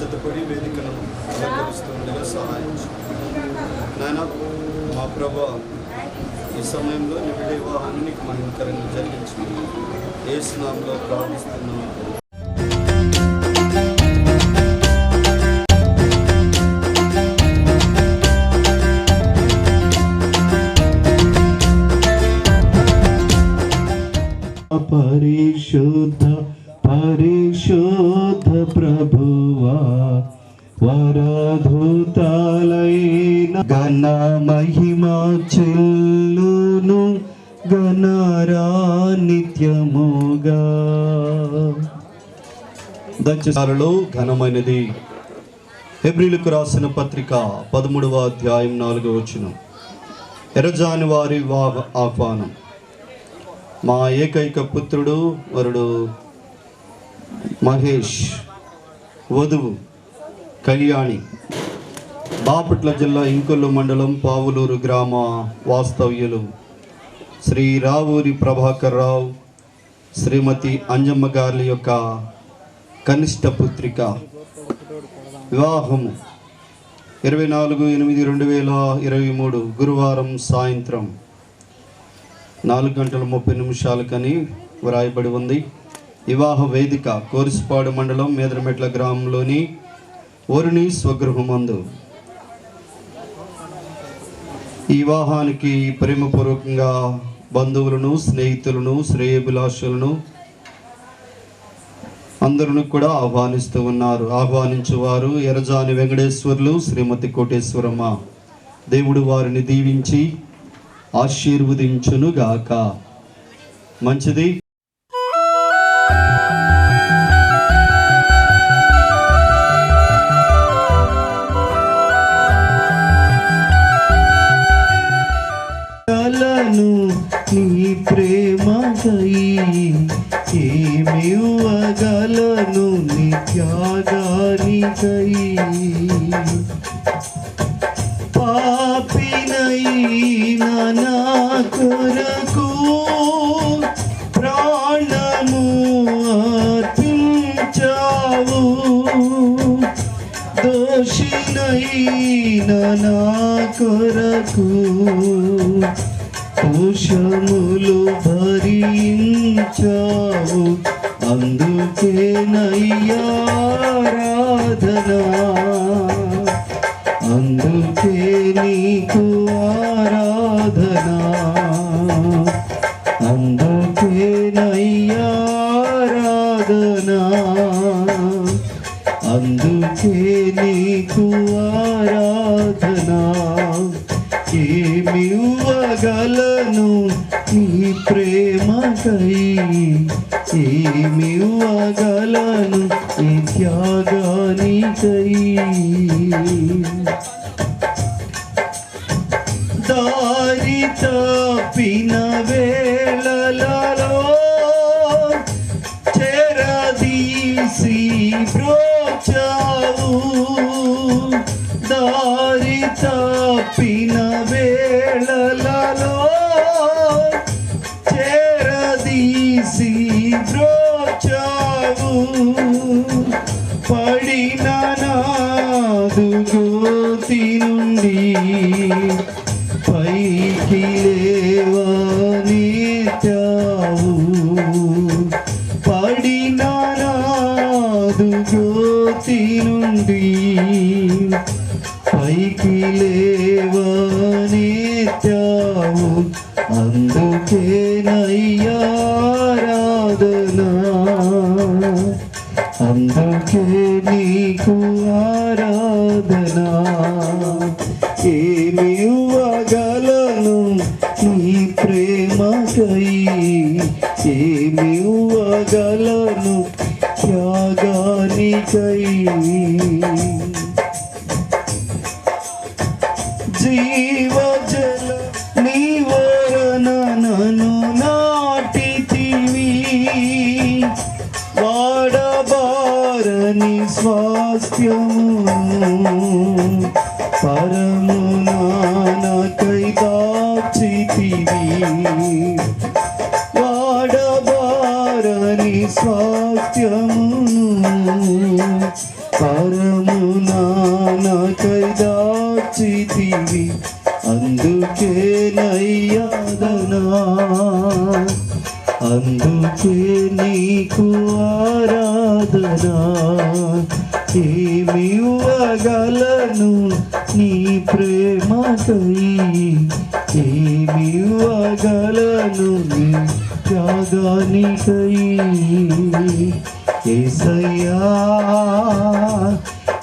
సిద్ధపడి వేదికను అలంకరిస్తుండగా సహాయం నాయన. మా ప్రభా, ఈ సమయంలో నీ బిడ్డ వివాహాన్ని నీకు మహిమకరంగా జరిగించి యేసు నామములో ప్రార్థిస్తున్నాము. పరిశుద్ధ పరిశుద్ధ ప్రభువా, వరధూతాలైన ఘన మహిమ చెల్లును గణరా నిత్యముగా. దక్షిణాలలో ఘనమైనది. హెబ్రీలకు రాసిన పత్రిక 13వ అధ్యాయం 4వ వచనం. ఎర్రజాని వారి ఆహ్వానం. మా ఏకైక పుత్రుడు వరుడు మహేష్, వధువు కళ్యాణి, బాపట్ల జిల్లా ఇంకొల్లు మండలం పావులూరు గ్రామ వాస్తవ్యులు శ్రీ రావూరి ప్రభాకర్ రావు, శ్రీమతి అంజమ్మ గారి యొక్క కనిష్ట పుత్రిక. వివాహము 24/8/2023 గురువారం సాయంత్రం 4:30 వ్రాయబడి ఉంది. వివాహ వేదిక కోరిసిపాడు మండలం మేదరమెట్ల గ్రామంలోని ఓరుని స్వగృహమందు. ఈ వివాహానికి ప్రేమపూర్వకంగా బంధువులను, స్నేహితులను, శ్రేయోభిలాషులను అందరూ కూడా ఆహ్వానిస్తూ ఉన్నారు. ఆహ్వానించువారు ఎర్రజాని వెంకటేశ్వర్లు, శ్రీమతి కోటేశ్వరమ్మ. దేవుడు వారిని దీవించి ఆశీర్వదించునుగాక. మంచిది. నీ ప్రేమకై ఏమివ్వగలను, నీ త్యాగానికై పాపినైన నా కొరకు ప్రాణము అర్పించావు, దోషినైన నా కొరకు దోషములు భరించావు. అందుకేనయ్యా ఆరాధనా, అందుకే నీకు ఆరాధనా, అందుకేనయ్యా ఆరాధనా, అందుకే నీకు ఆరాధనా. ఏమివ్వగలను నీ ప్రేమకై, ఏమివ్వగలను నీ త్యాగానికై. దారి తప్పిన వేళలలో చెరదీసి బ్రోచావు, దారి తప్పిన వేళలలో చెరదీసి బ్రోచావు, పడిన నాదు గోతి నుండి పైకి లేవనెత్తావు, పడిన నాదు గోతి నుండి పైకి లేవనెత్తావు. అందుకేనయ్యా ఆరాధనా, అందుకే నీకు ఆరాధనా. ఏమివ్వగలను నీ ప్రేమకై, ఏమివ్వగలను త్యాగానికై. జీవజల నీ వరన నన్ను నాటితివి, వాడబారని స్వాస్థ్యము పరమునానకై దాచితివి, వాడబారని స్వాస్థ్యము పరమునా నాకై దాచితివి, అందుకే నయ్యాదనా, అందుకే నీకు ఆరాధనా. ఏమివ్వగలను నీ ప్రేమకై, ఏమివ్వగలను నీ త్యాగానికై. యేసయ్యా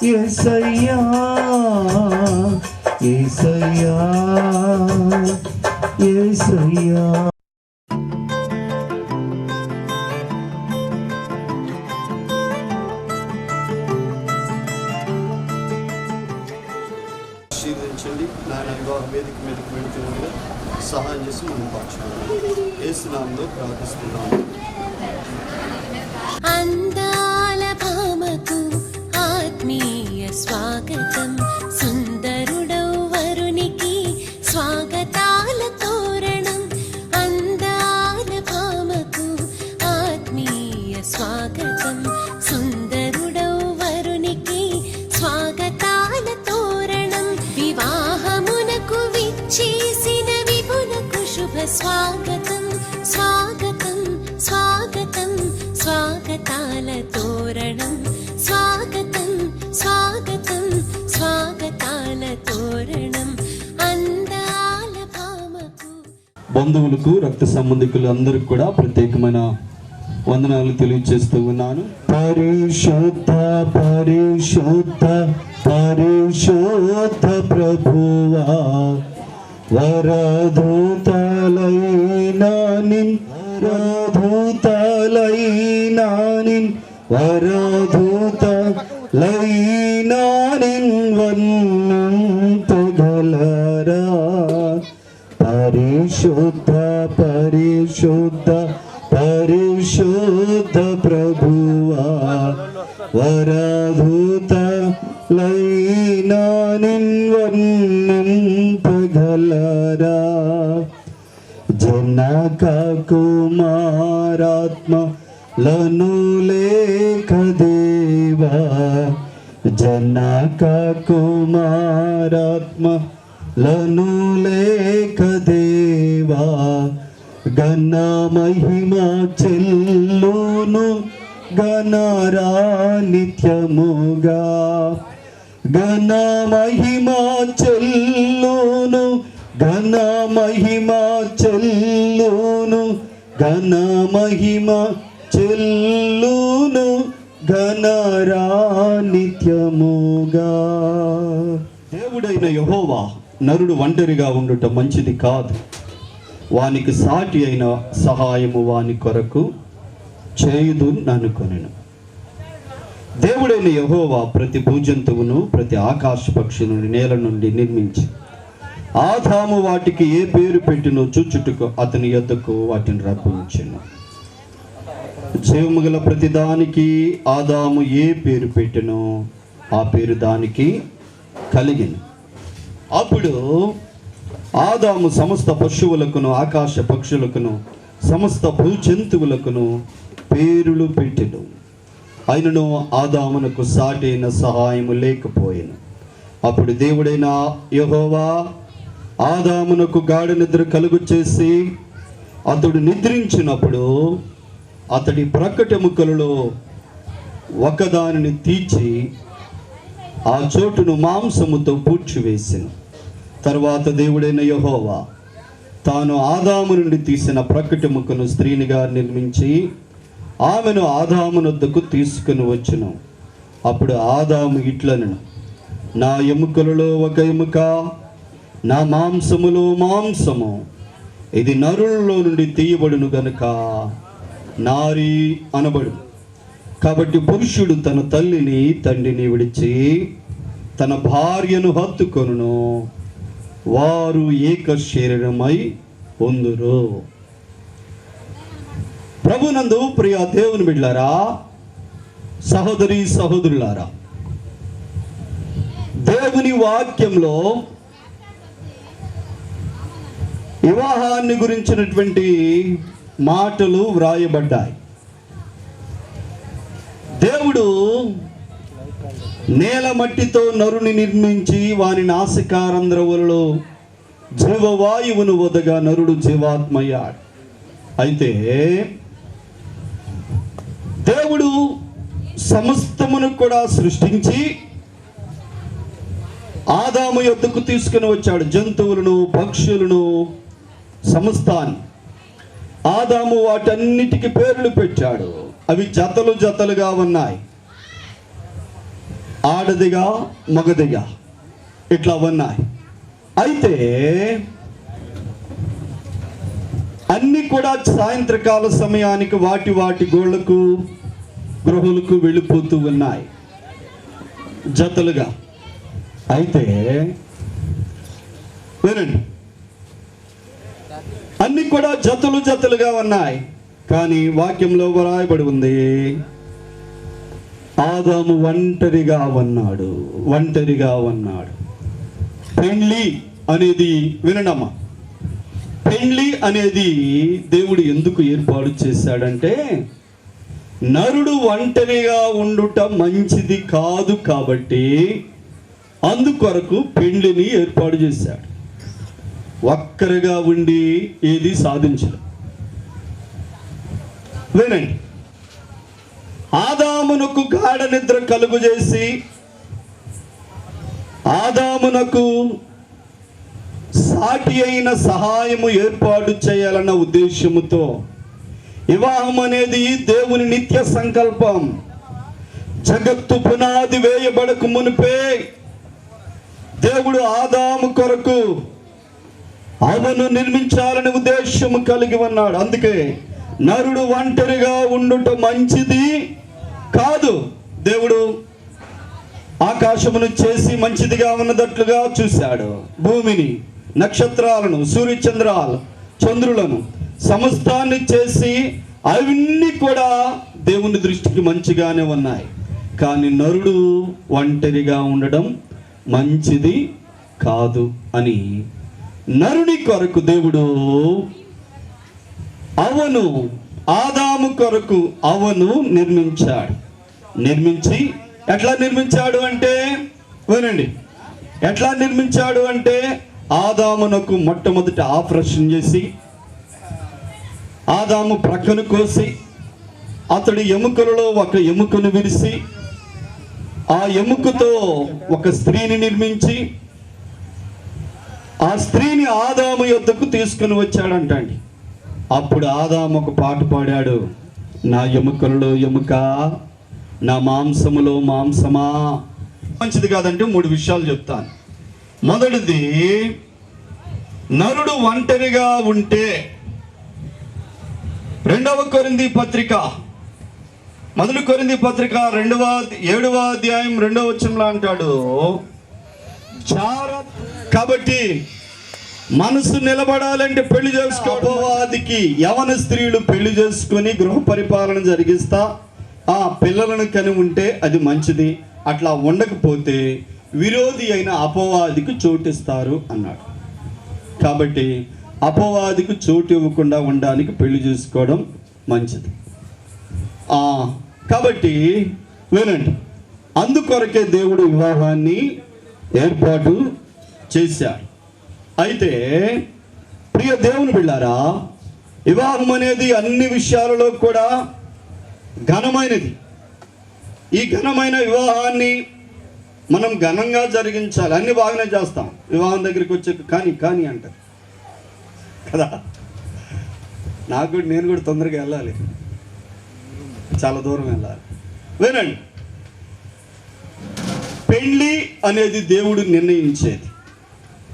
యేసయ్యా యేసయ్యా యేసయ్యా. ఆశీర్వదించండి. నాయన వివాహ వేదిక మీదకి వెళుతుండగా సహాయం చేసి మనం పాల్చుకోవాలి. యేసు నామములో ప్రార్థిస్తున్నాము. అందాల భామకు ఆత్మీయ స్వాగతం, సుందరుడౌ వరునికి స్వాగతాల తోరణం. అందాల భామకు ఆత్మీయ స్వాగతం, సుందరుడౌ వరునికి స్వాగతాల తోరణం. వివాహమునకు విచ్చేసిన విభునకు శుభ స్వాగతం, స్వాగతం స్వాగతం స్వాగతాల తోరణం. స్వాగతం స్వాగతం స్వాగతాల తోరణం. అందాల భామకు. బంధువులకు, రక్త సంబంధికులు అందరికి కూడా ప్రత్యేకమైన వందనాలు తెలియజేస్తూ ఉన్నాను. పరిశుద్ధ పరిశుద్ధ పరిశుద్ధ ప్రభువా, వరదూతలైనా నిన్ వరదూతలైనా నిన్ వరదూతలైనా నిన్ వర్ణింపగలరా. పరిశుద్ధ పరిశుద్ధ పరిశుద్ధ ప్రభువా, వరదూతలైనా నిన్ వర్ణింపగలరా. జనక కుమారాత్మలను లేక దేవా, జనక కుమారాత్మలను లేక దేవా, ఘన మహిమ చెల్లును గణరా నిత్యముగా. ఘన మహిమ చెల్లును, ఘన మహిమ చెల్లును, ఘన మహిమ చెల్లును ఘనరా నిత్యముగా. దేవుడైన యెహోవా నరుడు ఒంటరిగా ఉండుట మంచిది కాదు, వానికి సాటి అయిన సహాయము వాని కొరకు చేయుదు ననుకొనెను. దేవుడైన యెహోవా ప్రతి భూజంతువును, ప్రతి ఆకాశ పక్షులను నేల నుండి నిర్మించి ఆదాము వాటికి ఏ పేరు పెట్టినో చూచుటకు అతని యొద్దకు వాటిని రప్పించెను. జీవము గల ప్రతి దానికి ఆదాము ఏ పేరు పెట్టినో ఆ పేరు దానికి కలిగిన. అప్పుడు ఆదాము సమస్త పశువులకును, ఆకాశ పక్షులకును, సమస్త భూజంతువులకును పేరులు పెట్టెను. అయినను ఆదామునకు సాటైన సహాయము లేకపోయెను. అప్పుడు దేవుడైన యెహోవా ఆదామునకు గాఢ నిద్ర కలుగు చేసి అతడు నిద్రించినప్పుడు అతడి ప్రక్కటెముకలలో ఒకదానిని తీర్చి ఆ చోటును మాంసముతో పూడ్చివేసెను. తర్వాత దేవుడైన యెహోవా తాను ఆదాము నుండి తీసిన ప్రక్కటెముకను స్త్రీనిగా నిర్మించి ఆమెను ఆదామునొద్దకు తీసుకుని వచ్చును. అప్పుడు ఆదాము ఇట్లనెను, నా ఎముకలలో ఒక ఎముక, నా మాంసములో మాంసము, ఇది నరులలో నుండి తీయబడును గనుక నారి అనబడు. కాబట్టి పురుషుడు తన తల్లిని తండ్రిని విడిచి తన భార్యను హత్తుకొనును, వారు ఏక శరీరమై ఉందురు. ప్రభునందు ప్రియ దేవుని బిడ్డలారా, సహోదరి సహోదరులారా, దేవుని వాక్యంలో వివాహాన్ని గురించినటువంటి మాటలు వ్రాయబడ్డాయి. దేవుడు నేల మట్టితో నరుని నిర్మించి వాని నాసికారంధ్రములలో జీవవాయువును వదగా నరుడు జీవాత్మయ్యాడు. అయితే దేవుడు సమస్తమును కూడా సృష్టించి ఆదాము యొద్దకు తీసుకుని వచ్చాడు. జంతువులను, పక్షులను, సమస్తాన్ని. ఆదాము వాటన్నిటికీ పేర్లు పెట్టాడు. అవి జతలు జతలుగా ఉన్నాయి. ఆడదిగా, మగదిగా ఇట్లా ఉన్నాయి. అయితే అన్ని కూడా సాయంత్రకాల సమయానికి వాటి వాటి గోళ్లకు, గృహులకు వెళ్ళిపోతూ ఉన్నాయి జతలుగా. అయితే వినండి, అన్ని కూడా జతలు జతలుగా ఉన్నాయి. కానీ వాక్యంలో వ్రాయబడి ఉంది, ఆదాము ఒంటరిగా ఉన్నాడు. ఒంటరిగా ఉన్నాడు. పెండ్లి అనేది, వినడమ్మా, పెండ్లి అనేది దేవుడు ఎందుకు ఏర్పాటు చేశాడంటే, నరుడు ఒంటరిగా ఉండుట మంచిది కాదు కాబట్టి అందుకొరకు పెండ్లిని ఏర్పాటు చేశాడు. ఒక్కరిగా ఉండి ఏది సాధించడు. వినండి, ఆదామునకు గాఢ నిద్ర కలుగు చేసి ఆదామునకు సాటి అయిన సహాయము ఏర్పాటు చేయాలన్న ఉద్దేశముతో వివాహం అనేది దేవుని నిత్య సంకల్పం. జగత్తు పునాది వేయబడక మునిపే దేవుడు ఆదాము కొరకు అవను నిర్మించాలని ఉద్దేశము కలిగి ఉన్నాడు. అందుకే నరుడు ఒంటరిగా ఉండుట మంచిది కాదు. దేవుడు ఆకాశమును చేసి మంచిదిగా ఉన్నదట్లుగా చూశాడు. భూమిని, నక్షత్రాలను, సూర్యచంద్రాలు, చంద్రులను, సమస్తాన్ని చేసి అవన్నీ కూడా దేవుని దృష్టికి మంచిగానే ఉన్నాయి. కానీ నరుడు ఒంటరిగా ఉండడం మంచిది కాదు అని నరుని కొరకు దేవుడు అవను, ఆదాము కొరకు అవను నిర్మించాడు. నిర్మించి ఎట్లా నిర్మించాడు అంటే, వినండి, ఎట్లా నిర్మించాడు అంటే, ఆదామునకు మొట్టమొదట ఆపరేషన్ చేసి ఆదాము ప్రక్కను కోసి అతడి ఎముకలలో ఒక ఎముకను విరిసి ఆ ఎముకతో ఒక స్త్రీని నిర్మించి ఆ స్త్రీని ఆదాము యొద్దకు తీసుకుని వచ్చాడంటండి. అప్పుడు ఆదాము ఒక పాట పాడాడు, నా ఎముకలలో ఎముక, నా మాంసములో మాంసమా. మంచిది కాదంటే 3 విషయాలు చెప్తాను. మొదటిది, నరుడు ఒంటరిగా ఉంటే 2 కొరింథీ పత్రిక, 1 కొరింథీ పత్రిక 7వ అధ్యాయం 2వ వచనంలో అంటాడు, కాబట్టి మనసు నిలబడాలంటే పెళ్లి చేసుకో. అపవాదికి యవన స్త్రీలు పెళ్లి చేసుకొని గృహ పరిపాలన జరిగిస్తా ఆ పిల్లలను కని ఉంటే అది మంచిది. అట్లా ఉండకపోతే విరోధి అయిన అపవాదికి చోటిస్తారు అన్నాడు. కాబట్టి అపవాదికి చోటు ఇవ్వకుండా ఉండడానికి పెళ్లి చేసుకోవడం మంచిది. కాబట్టి వినండి, అందుకొరకే దేవుడు వివాహాన్ని ఏర్పాటు చేశాడు. అయితే ప్రియ దేవుని బిడ్డారా, వివాహం అనేది అన్ని విషయాలలో కూడా ఘనమైనది. ఈ ఘనమైన వివాహాన్ని మనం ఘనంగా జరిగించాలి. అన్ని బాగానే చేస్తాం, వివాహం దగ్గరికి వచ్చాక కానీ అంటారు కదా. నేను కూడా తొందరగా వెళ్ళాలి, చాలా దూరం వెళ్ళాలి. వినండి, పెళ్ళి అనేది దేవుడు నిర్ణయించేది.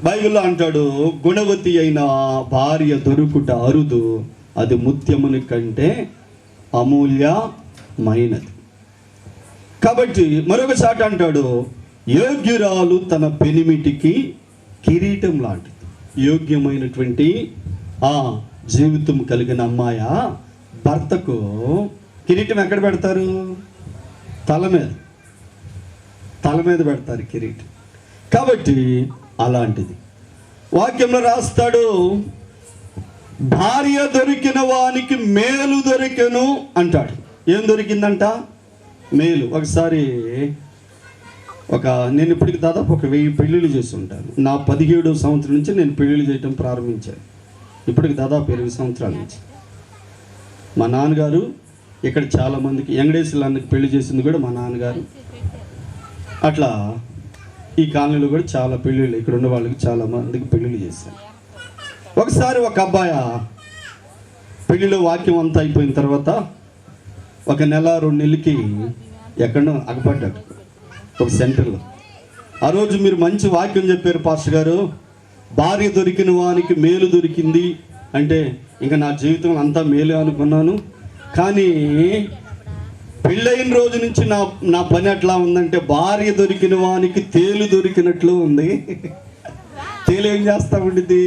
బైబిల్లో అంటాడు, గుణవతి అయిన భార్య దొరుకుట అరుదు, అది ముత్యముని కంటే అమూల్యమైనది. కాబట్టి మరొక చాట అంటాడు, యోగ్యురాలు తన పెనిమిటికి కిరీటం లాంటిది. యోగ్యమైనటువంటి జీవితం కలిగిన అమ్మాయ భర్తకు కిరీటం ఎక్కడ పెడతారు? తల మీద పెడతారు కిరీటం. కాబట్టి అలాంటిది వాక్యంలో రాస్తాడు, భార్య దొరికిన వానికి మేలు దొరికెను అంటాడు. ఏం దొరికిందంట? మేలు. ఒకసారి నేను ఇప్పటికి దాదాపు 1000 పెళ్ళిళ్ళు చేసి ఉంటాను. నా 17వ సంవత్సరం నుంచి నేను పెళ్ళిళ్ళు చేయటం ప్రారంభించాను. ఇప్పటికి దాదాపు 20 సంవత్సరాల నుంచి. మా నాన్నగారు ఇక్కడ చాలామందికి వెంకటేశ్వరానికి పెళ్లి చేసింది కూడా మా నాన్నగారు. అట్లా ఈ కాలనీలో కూడా చాలా పెళ్ళిళ్ళు, ఇక్కడ ఉన్న వాళ్ళకి చాలా మందికి పెళ్ళిళ్ళు చేశాను. ఒకసారి ఒక అబ్బాయి పెళ్ళిలో వాక్యం అంతా అయిపోయిన తర్వాత 1 నెల 2 నెలలకి ఎక్కడో అగపడ్డాడు ఒక సెంటర్లో. ఆ రోజు మీరు మంచి వాక్యం చెప్పారు పాస్టర్ గారు, భార్య దొరికిన వానికి మేలు దొరికింది అంటే ఇంకా నా జీవితం అంతా మేలే అనుకున్నాను. కానీ పెళ్ళైన రోజు నుంచి నా పని ఎట్లా ఉందంటే భార్య దొరికిన వానికి తేలు దొరికినట్లు ఉంది. తేలు ఏం చేస్తా ఉండిద్ది?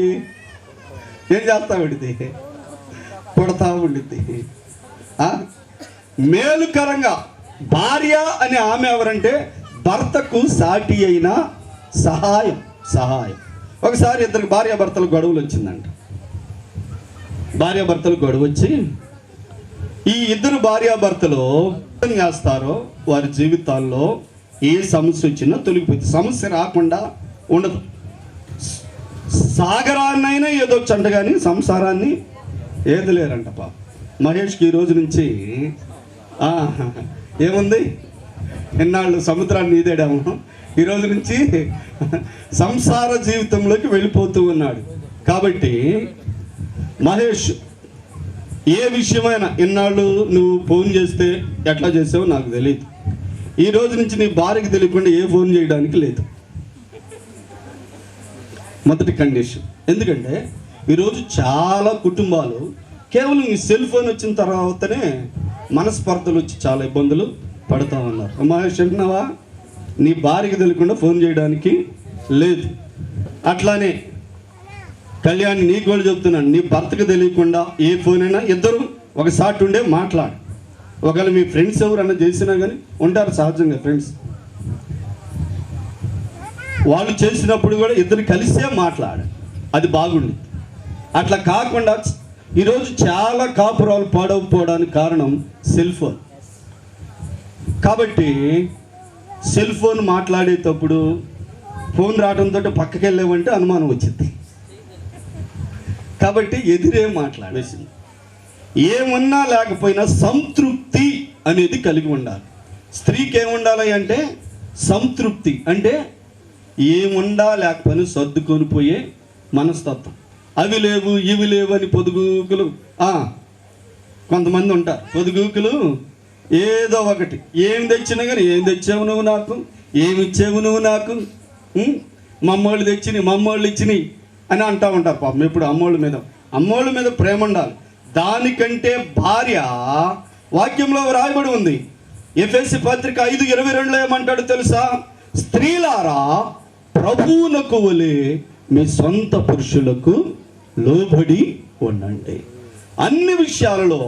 పుడతా ఉండిద్ది. మేలుకరంగా భార్య అనే ఆమె ఎవరంటే భర్తకు సాటి అయిన సహాయం. ఒకసారి ఇద్దరు భార్యాభర్తలు గొడవలు వచ్చిందంట. భార్యాభర్తలు గొడవ వచ్చి ఈ ఇద్దరు భార్యాభర్తలు ఏం చేస్తారో వారి జీవితాల్లో ఏ సమస్య వచ్చినా తొలగిపోతుంది. సమస్య రాకుండా ఉండదు. సాగరాన్నైనా ఏదో చంట కానీ సంసారాన్ని ఏదలేరంట. పాప మహేష్కి ఈ రోజు నుంచి ఏముంది, ఎన్నాళ్ళు సముద్రాన్ని ఈదాడాము, ఈ రోజు నుంచి సంసార జీవితంలోకి వెళ్ళిపోతూ ఉన్నాడు. కాబట్టి మహేష్ ఏ విషయమైనా ఇన్నాళ్ళు నువ్వు ఫోన్ చేస్తే ఎట్లా చేసావో నాకు తెలియదు. ఈ రోజు నుంచి నీ భార్యకి తెలియకుండా ఏ ఫోన్ చేయడానికి లేదు. మొదటి కండిషన్. ఎందుకంటే ఈరోజు చాలా కుటుంబాలు కేవలం ఈ సెల్ ఫోన్ వచ్చిన తర్వాతనే మనస్పర్ధలు వచ్చి చాలా ఇబ్బందులు పడుతూ ఉన్నారు. మహేష్ వింటున్నావా? నీ భార్యకి తెలియకుండా ఫోన్ చేయడానికి లేదు. అట్లానే కళ్యాణ్ నీకు కూడా చెప్తున్నాను, నీ భర్తకు తెలియకుండా ఏ ఫోన్ అయినా ఇద్దరు ఒకసారి ఉండే మాట్లాడు. ఒకవేళ మీ ఫ్రెండ్స్ ఎవరన్నా చేసినా కానీ ఉంటారు సహజంగా ఫ్రెండ్స్, వాళ్ళు చేసినప్పుడు కూడా ఇద్దరు కలిసే మాట్లాడు, అది బాగుంది. అట్లా కాకుండా ఈరోజు చాలా కాపురాలు పాడవకపోవడానికి కారణం సెల్ ఫోన్. కాబట్టి సెల్ ఫోన్ మాట్లాడేటప్పుడు ఫోన్ రావడంతో పక్కకి వెళ్ళామంటే అనుమానం వచ్చింది. కాబట్టి ఎదురే మాట్లాడేసింది. ఏమున్నా లేకపోయినా సంతృప్తి అనేది కలిగి ఉండాలి. స్త్రీకి ఏముండాలి అంటే సంతృప్తి, అంటే ఏముండా లేకపోయినా సర్దుకొని పోయే మనస్తత్వం. అవి లేవు ఇవి లేవు అని పొదుగుకులు కొంతమంది ఉంటారు. పొదుగుకులు ఏదో ఒకటి ఏం తెచ్చినా కానీ ఏం తెచ్చావు నువ్వు నాకు, ఏమి ఇచ్చావు నువ్వు నాకు, మమ్మోళ్ళు తెచ్చినాయి మమ్మోళ్ళు ఇచ్చినాయి అని అంటూ ఉంటారు. పాపం ఎప్పుడు అమ్మోళ్ళ మీద ప్రేమ ఉండాలి. దానికంటే భార్య వాక్యంలో రాయబడి ఉంది. ఎఫెసీ పత్రిక 5:22 ఏమంటాడు తెలుసా? స్త్రీలారా ప్రభువునకు వలె మీ సొంత పురుషులకు లోబడి ఉండండి. అన్ని విషయాలలో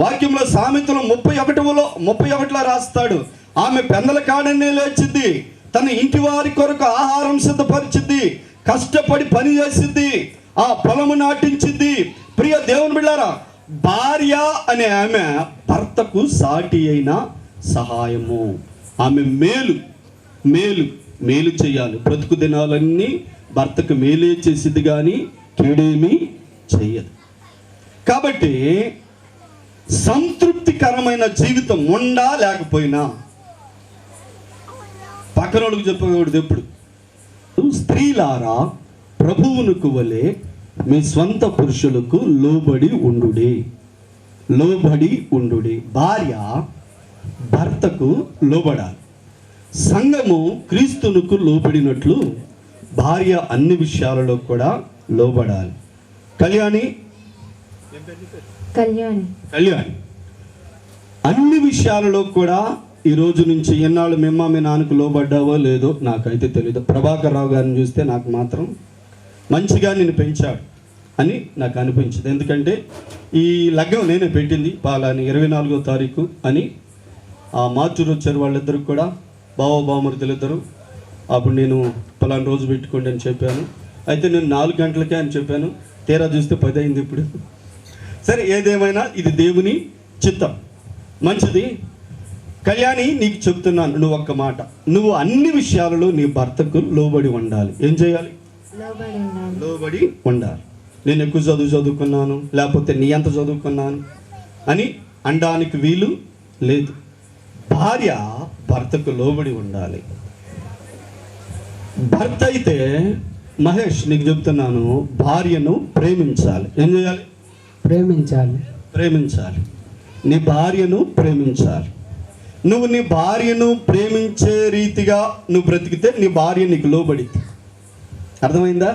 వాక్యంలో సామెతలు 31లో రాస్తాడు, ఆమె పెందల కాడనే లేచిద్ది, తన ఇంటి వారి కొరకు ఆహారం సిద్ధపరిచిద్ది, కష్టపడి పని చేసిద్ది, ఆ పొలము నాటించిద్ది. ప్రియ దేవుని బిడ్డారా, భార్య అనే ఆమె భర్తకు సాటి అయిన సహాయము. ఆమె మేలు చేయాలి. బ్రతుకు దినాలన్నీ భర్తకు మేలే చేసిద్ది కానీ కీడేమీ చెయ్యదు. కాబట్టి సంతృప్తికరమైన జీవితం ఉండా లేకపోయినా పక్కనోళ్ళకు చెప్పకూడదు ఎప్పుడు. స్త్రీలారా ప్రభువునకు వలె మీ స్వంత పురుషులకు లోబడి ఉండుడి. భార్య భర్తకు లోబడాలి. సంఘము క్రీస్తునకు లోబడినట్లు భార్య అన్ని విషయాలలో కూడా లోబడాలి. కళ్యాణి అన్ని విషయాలలో కూడా ఈ రోజు నుంచి ఎన్నాళ్ళు మీ నాన్నకు లోబడ్డావో లేదో నాకైతే తెలియదు. ప్రభాకర్ రావు గారిని చూస్తే నాకు మాత్రం మంచిగా నేను పెంచాడు అని నాకు అనిపించింది. ఎందుకంటే ఈ లగ్గం నేనే పెట్టింది పాలని 24వ తారీఖు అని. ఆ మార్చురు వచ్చారు వాళ్ళిద్దరు కూడా, బావమరుదులు ఇద్దరు. అప్పుడు నేను పలానా రోజు పెట్టుకోండి అని చెప్పాను. అయితే నేను 4 గంటలకే అని చెప్పాను, తీరా చూస్తే 10 అయింది ఇప్పుడు. సరే, ఏదేమైనా ఇది దేవుని చిత్తం, మంచిది. కళ్యాణి, నీకు చెప్తున్నాను, నువ్వు ఒక్క మాట, నువ్వు అన్ని విషయాలలో నీ భర్తకు లోబడి ఉండాలి. ఏం చేయాలి? లోబడి ఉండాలి. నేను ఎక్కువ చదువుకున్నాను, లేకపోతే నీ ఎంత చదువుకున్నాను అని అనడానికి వీలు లేదు. భార్య భర్తకు లోబడి ఉండాలి. భర్త అయితే, మహేష్ నీకు చెప్తున్నాను, భార్యను ప్రేమించాలి. ఏం చేయాలి? ప్రేమించాలి. నీ భార్యను ప్రేమించాలి. నువ్వు నీ భార్యను ప్రేమించే రీతిగా నువ్వు బ్రతికితే నీ భార్య నీకు లోబడిద్ది. అర్థమైందా?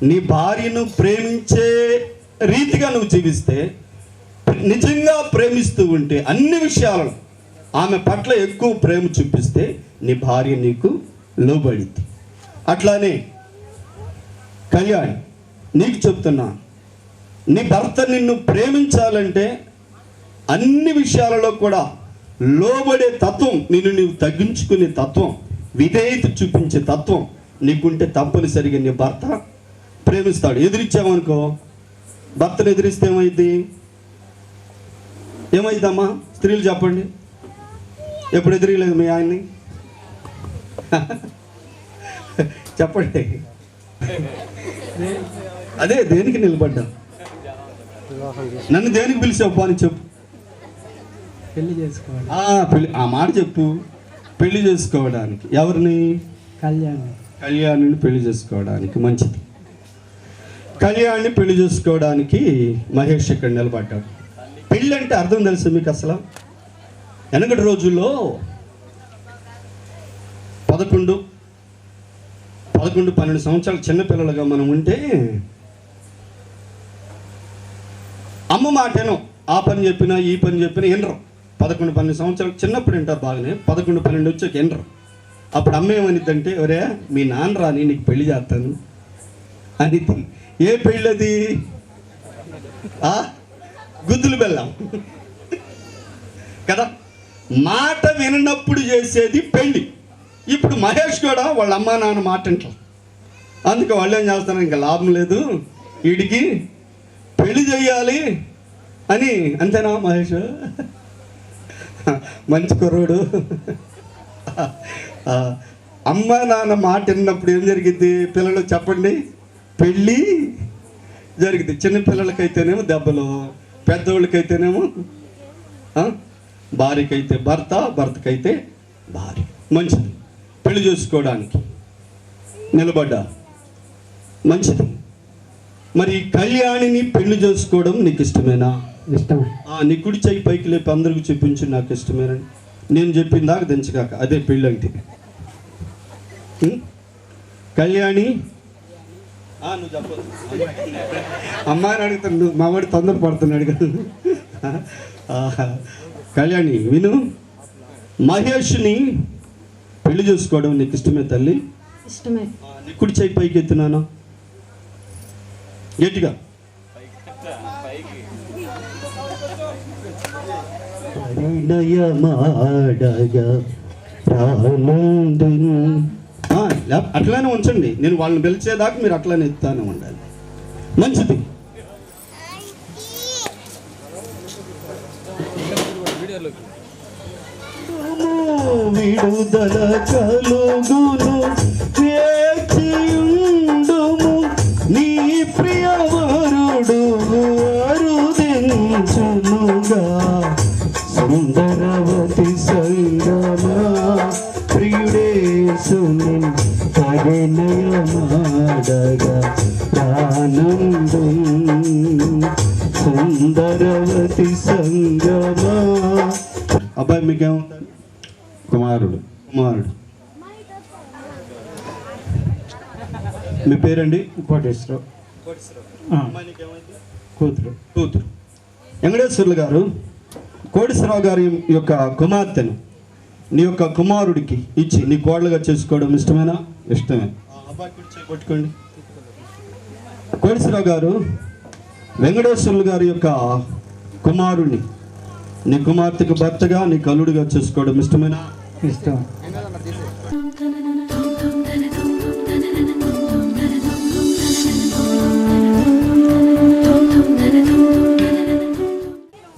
నీ భార్యను ప్రేమించే రీతిగా నువ్వు జీవిస్తే, నిజంగా ప్రేమిస్తూ ఉంటే, అన్ని విషయాలను ఆమె పట్ల ఎక్కువ ప్రేమ చూపిస్తే నీ భార్య నీకు లోబడిద్ది. అట్లానే కళ్యాణ్, నీకు చెప్తున్నా, నీ భర్త నిన్ను ప్రేమించాలంటే అన్ని విషయాలలో కూడా లోబడే తత్వం, నిన్ను నీవు తగ్గించుకునే తత్వం, విధేయత చూపించే తత్వం నీకుంటే తప్పనిసరిగా నీ భర్త ప్రేమిస్తాడు. ఎదిరించామనుకో, భర్తను ఎదిరిస్తే ఏమైందమ్మా? స్త్రీలు చెప్పండి, ఎప్పుడు ఎదిరియలేదు మీ ఆయన్ని? చెప్పండి. అదే, దేనికి నిలబడ్డా? నన్ను దేనికి పిలిచావు అని చెప్పు. పెళ్లి చేసుకోవాలి. ఆ మాట చెప్పు. పెళ్లి చేసుకోవడానికి. ఎవరిని? కళ్యాణిని పెళ్లి చేసుకోవడానికి. మంచిది. కళ్యాణ్ని పెళ్లి చేసుకోవడానికి మహేష్ ఇక్కడ నిలబడ్డాడు. పెళ్ళి అంటే అర్థం తెలుసు మీకు అసలు? వెనకటి రోజుల్లో 11-12 సంవత్సరాలు చిన్నపిల్లలుగా మనం ఉంటే అమ్మ మాటేనో, ఆ పని చెప్పినా ఈ పని చెప్పినా వినరు. 11-12 సంవత్సరాలు చిన్నప్పుడు వింటారు బాగానే, 11-12 వచ్చాక వినరు. అప్పుడు అమ్మ ఏమనిద్దంటే, ఒరే మీ నాన్న రాని నీకు పెళ్లి చేస్తాను అని. ఏ పెళ్ళి అది? గుద్దులు బెల్లం కదా. మాట వినప్పుడు చేసేది పెళ్ళి. ఇప్పుడు మహేష్ కూడా వాళ్ళ అమ్మా నాన్న మాట వింటారు. అందుకే వాళ్ళు ఏం చేస్తారు, ఇంకా లాభం లేదు వీడికి పెళ్లి చేయాలి అని. అంతేనా మహేష్? మంచి కుర్రోడు. అమ్మ నాన్న మాట విన్నప్పుడు ఏం జరిగింది పిల్లలు చెప్పండి? పెళ్ళి జరిగింది. చిన్నపిల్లలకైతేనేమో దెబ్బలు, పెద్దోళ్ళకైతేనేమో భార్యకైతే భర్త, భర్తకైతే భార్య. మంచిది. పెళ్లి చేసుకోవడానికి నిలబడ్డా, మంచిది. మరి కళ్యాణిని పెళ్లి చేసుకోవడం నీకు ఇష్టమేనా? ఇష్టమే. నీ కుడి చెయ్యి పైకి లేపి అందరికి చెప్పించు, నాకు ఇష్టమేనని. నేను చెప్పిన దాకా దించగాక, అదే పెళ్ళి అంటే. కళ్యాణి, నువ్వు చెప్పదు. అమ్మాయిని అడుగుతాను, నువ్వు మావాడు తొందరపడుతున్నాడు కదా. కళ్యాణి విను, మహేష్ని పెళ్లి చేసుకోవడం నీకు ఇష్టమే తల్లి? ఇష్టమే. నీ కుడి చెయ్యి పైకి ఎత్తున్నాను గట్టిగా. అట్లానే ఉంచండి. నేను వాళ్ళని పిలిచేదాకా మీరు అట్లానే ఎత్తానే ఉండాలి. మంచిది. విడుదల కలుగును వేచియుండుము, నీ ప్రియవరుడు అరుదించునుగా. సుందరవతి సంగమా ప్రియుడేసుని తగనయమాడగా ఆనందం. సుందరవతి సంగమా. అబ్బాయి మీకేమవుతారు? కుమారుడు. మీ పేరండి? కోటేశ్వరరావు. కూతురు. వెంకటేశ్వర్లు గారు కోటేశ్వరరావు గారి యొక్క కుమార్తెను నీ యొక్క కుమారుడికి ఇచ్చి నీ కోడలుగా చేసుకోవడం ఇష్టమేనా? ఇష్టమే. పట్టుకోండి. కోటేశ్వరరావు గారు వెంకటేశ్వర్లు గారి యొక్క కుమారుడిని నీ కుమార్తెకు భర్తగా, నీ కల్లుడిగా చేసుకోవడం ఇష్టమేనా? ఇష్టం.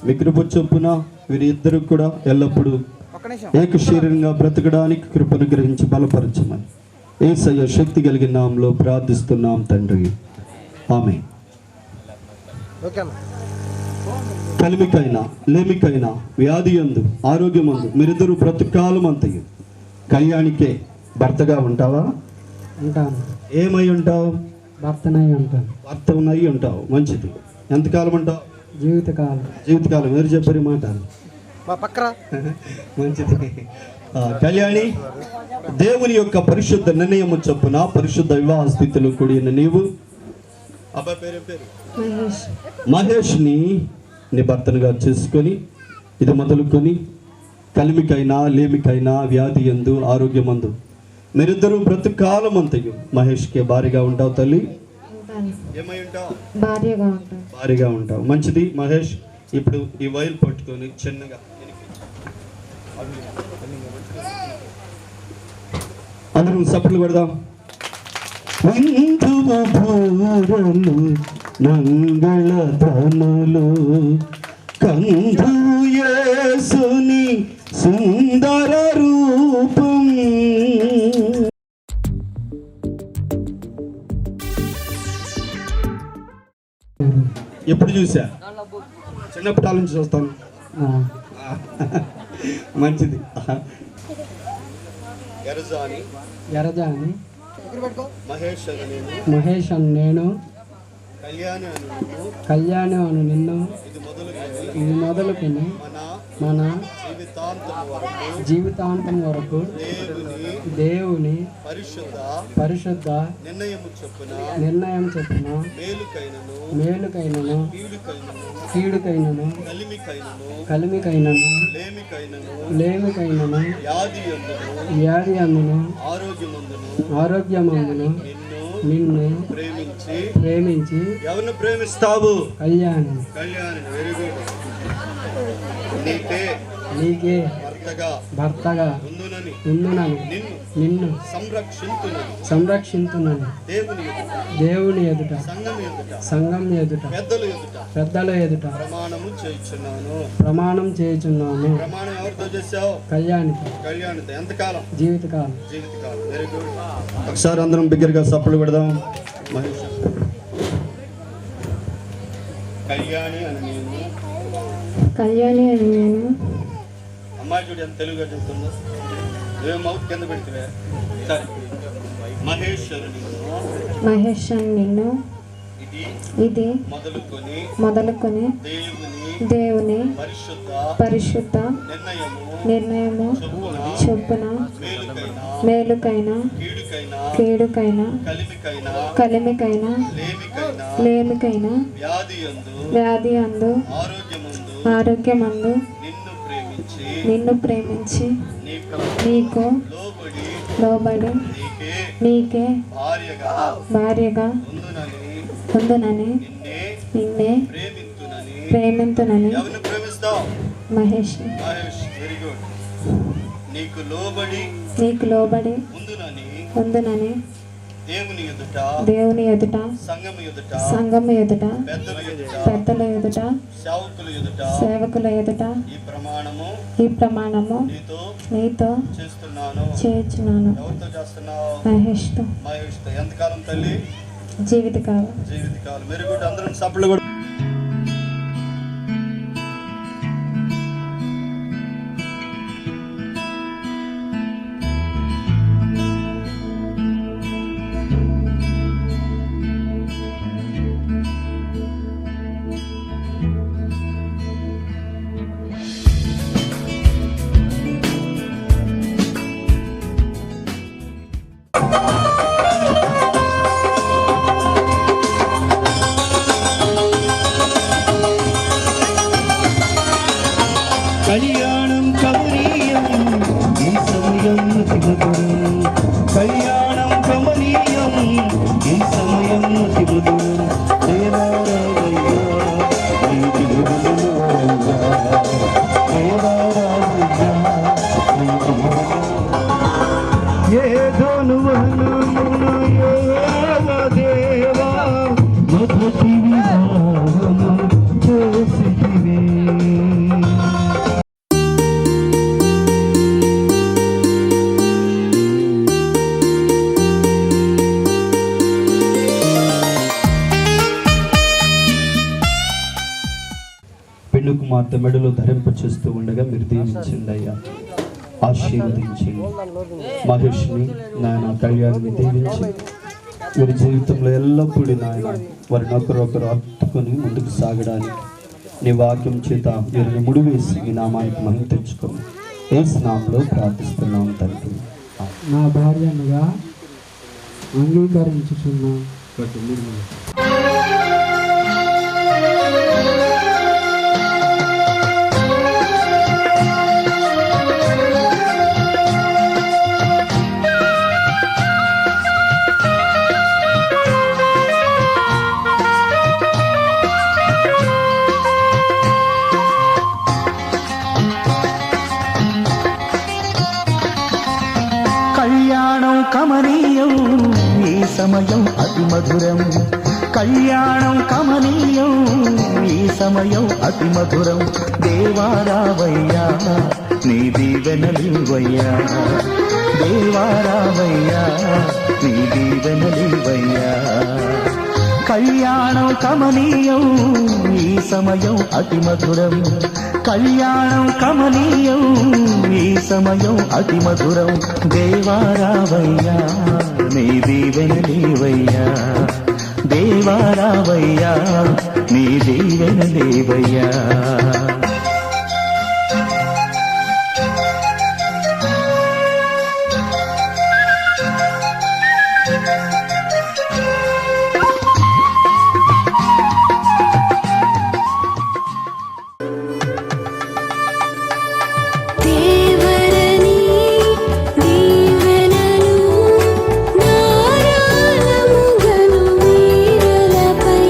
మీ కృప చొప్పున వీరిద్దరు కూడా ఎల్లప్పుడూ ఏక శరీరంగా బ్రతకడానికి కృపను గ్రహించి బలపరచమని యేసయ్య శక్తి కలిగిన నామములో ప్రార్థిస్తున్నాం తండ్రి, ఆమేన్. కలిమికైనా లేమికైనా వ్యాధి యందు ఆరోగ్యమందు మీరిద్దరూ బ్రతుకాలం అంతయు కళ్యాణికే భర్తగా ఉంటావా? ఉంటాను. ఏమై ఉంటావు? భర్తనై ఉంటాను. భర్తనై ఉంటావు. మంచిది. ఎంతకాలం ఉంటావు? జీవితకాలం. జీవితకాలం. మీరు చెప్పారు ఈ మాట. మంచిది. కళ్యాణి, దేవుని యొక్క పరిశుద్ధ నిర్ణయము చొప్పున పరిశుద్ధ వివాహ స్థితిలో కూడిన నీవు అబ్బాయి పేరు మహేష్ని నీ భర్తనుగా చేసుకొని ఇది మొదలుకొని కలిమికైనా లేమికైనా వ్యాధి యందు ఆరోగ్యమందు మీరిద్దరూ బ్రతుకాలం అంతయు మహేష్కి భారీగా ఉంటావు తల్లి. ఏమై ఉంటావు? భారీగా ఉంటావు. మంచిది. మహేష్, ఇప్పుడు ఈ వైల్ పట్టుకొని చిన్నగా అందరం సప్పట్లు కొడదాం. మంగళధనులు కందుయేసుని సుందర రూపం. ఎప్పుడు చూసా? చిన్నప్పటి నుంచి చూస్తాను. మంచిది. ఎరజాని మహేష్ అని నేను, కళ్యాణి అను నిన్ను ఇది మొదలుకొని మన జీవితాంతం వరకు దేవుని పరిశుద్ధ నిర్ణయం చొప్పున మేలుకైనను కీడుకైనను కలిమికైనను లేమికైనను వ్యాధి అందును ఆరోగ్యమందును నిన్ను ప్రేమించి ఎవరిని ప్రేమిస్తావు? Kalyani very good. నీకే భర్తగా ఉందునని నిన్ను సంరక్షించునని దేవుని ఎదుట సంఘం ఎదుట పెద్దల ఎదుట ప్రమాణం చేయుచున్నాను. కళ్యాణితో. ఎంతకాలం? జీవితకాలం. Very good. ఒకసారి అందరం బిగ్గరగా సప్పులు పెడదాం. కళ్యాణి అని నేను. అమ్మాయి చూడు ఎంత తెలుగుగా చెప్తుందో. ఏ మౌత్ కింద పెడితే. సరే. మహేష్ అని నిన్ను ఇది మొదలుకొని దేవుని పరిశుద్ధ నిర్ణయము చొప్పున మేలుకైనా కీడుకైనా కలిమికైనా లేమికైనా వ్యాధి అందు ఆరోగ్యమందు నిన్ను ప్రేమించి నీకు లోబడి నీకే భార్యగా ఉందునని నిన్నే ప్రేమింతునని. మహేష్. నీకు లోబడి ఉందునని దేవుని ఎదుట సంఘము ఎదుట పెద్దల ఎదుట సేవకుల ఎదుట ఈ ప్రమాణము నీతో చేస్తున్నాను. మహేష్తో. ఎంతకాలం తల్లి? జీవితకాలం. Very good. అందరం సప్పులు కూడా. పెళ్లి కుమార్తె మెడలో ధరింపచేస్తూ ఉండగా మీరు దీవించండి అయ్యా, ఆశీర్వదించండి. మహేష్ని నాయన కళ్యాణ్ని దీవించి వీరి జీవితంలో ఎల్లప్పుడూ నాయన వారిని ఒకరొకరు హత్తుకొని ముందుకు సాగడానికి నీ వాక్యం చేత వీరిని ముడివేసి మీ నామానికి మహిమ తెచ్చుకోండి. యేసు నామములో ప్రార్థిస్తున్నాం తండ్రి. నా భార్యనుగా అంగీకరించుచున్నాను. కళ్యాణం కమనీయం ఈ సమయం అతి మధురం, కళ్యాణం కమనీయం ఈ సమయం అతి మధురం. దేవారావయ్యా నీ దీవెనలివయ్యా, దేవారావయ్యా నీ దీవెనలివయ్యా. కళ్యాణం కమనీయం ఈ సమయం అతి మధురం, కళ్యాణం కమనీయం ఈ సమయం అతి మధురం. దేవారావయ్యా నీ దీవెనలివయ్యా, దేవారావయ్యా నీ దీవెనలివయ్యా. దేవరని దీవెనలు నారాలముగను వీరలపై